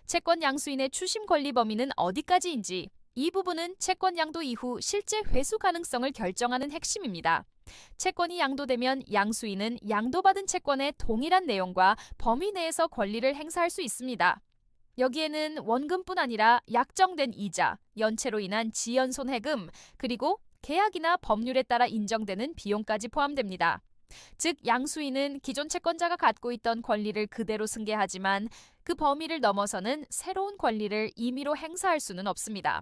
채권 양수인의 추심 권리 범위는 어디까지인지, 이 부분은 채권 양도 이후 실제 회수 가능성을 결정하는 핵심입니다. 채권이 양도되면 양수인은 양도받은 채권의 동일한 내용과 범위 내에서 권리를 행사할 수 있습니다. 여기에는 원금뿐 아니라 약정된 이자, 연체로 인한 지연손해금, 그리고 계약이나 법률에 따라 인정되는 비용까지 포함됩니다. 즉, 양수인은 기존 채권자가 갖고 있던 권리를 그대로 승계하지만 그 범위를 넘어서는 새로운 권리를 임의로 행사할 수는 없습니다.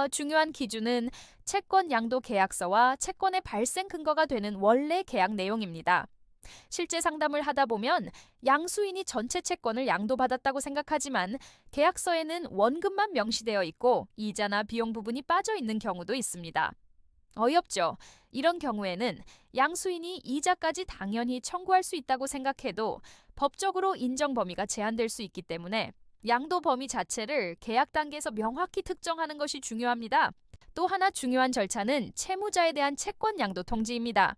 중요한 기준은 채권 양도 계약서와 채권의 발생 근거가 되는 원래 계약 내용입니다. 실제 상담을 하다 보면 양수인이 전체 채권을 양도받았다고 생각하지만 계약서에는 원금만 명시되어 있고 이자나 비용 부분이 빠져 있는 경우도 있습니다. 어이없죠? 이런 경우에는 양수인이 이자까지 당연히 청구할 수 있다고 생각해도 법적으로 인정 범위가 제한될 수 있기 때문에 양도 범위 자체를 계약 단계에서 명확히 특정하는 것이 중요합니다. 또 하나 중요한 절차는 채무자에 대한 채권 양도 통지입니다.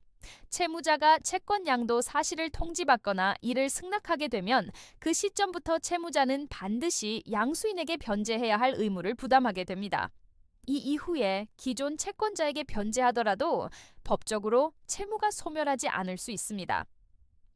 채무자가 채권 양도 사실을 통지받거나 이를 승낙하게 되면 그 시점부터 채무자는 반드시 양수인에게 변제해야 할 의무를 부담하게 됩니다. 이 이후에 기존 채권자에게 변제하더라도 법적으로 채무가 소멸하지 않을 수 있습니다.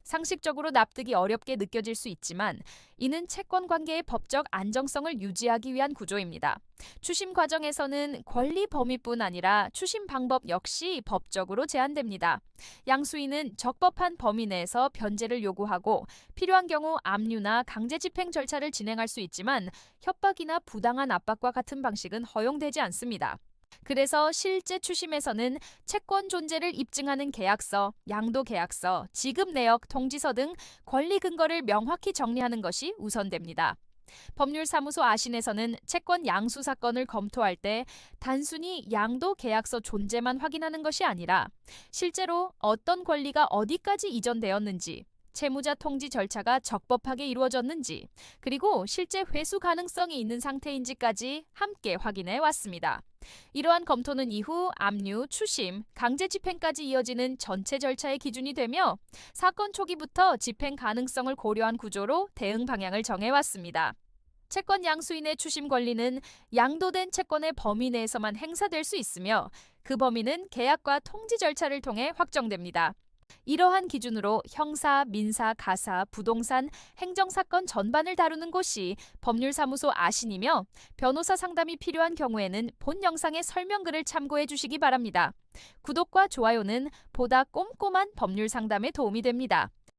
상식적으로 납득이 어렵게 느껴질 수 있지만 이는 채권 관계의 법적 안정성을 유지하기 위한 구조입니다. 추심 과정에서는 권리 범위뿐 아니라 추심 방법 역시 법적으로 제한됩니다. 양수인은 적법한 범위 내에서 변제를 요구하고 필요한 경우 압류나 강제 집행 절차를 진행할 수 있지만 협박이나 부당한 압박과 같은 방식은 허용되지 않습니다. 그래서 실제 추심에서는 채권 존재를 입증하는 계약서, 양도계약서, 지급내역, 통지서 등 권리 근거를 명확히 정리하는 것이 우선됩니다. 법률사무소 아신에서는 채권 양수 사건을 검토할 때 단순히 양도계약서 존재만 확인하는 것이 아니라 실제로 어떤 권리가 어디까지 이전되었는지, 채무자 통지 절차가 적법하게 이루어졌는지, 그리고 실제 회수 가능성이 있는 상태인지까지 함께 확인해 왔습니다. 이러한 검토는 이후 압류, 추심, 강제 집행까지 이어지는 전체 절차의 기준이 되며 사건 초기부터 집행 가능성을 고려한 구조로 대응 방향을 정해왔습니다. 채권 양수인의 추심 권리는 양도된 채권의 범위 내에서만 행사될 수 있으며 그 범위는 계약과 통지 절차를 통해 확정됩니다. 이러한 기준으로 형사, 민사, 가사, 부동산, 행정사건 전반을 다루는 곳이 법률사무소 아신이며 변호사 상담이 필요한 경우에는 본 영상의 설명글을 참고해 주시기 바랍니다. 구독과 좋아요는 보다 꼼꼼한 법률 상담에 도움이 됩니다.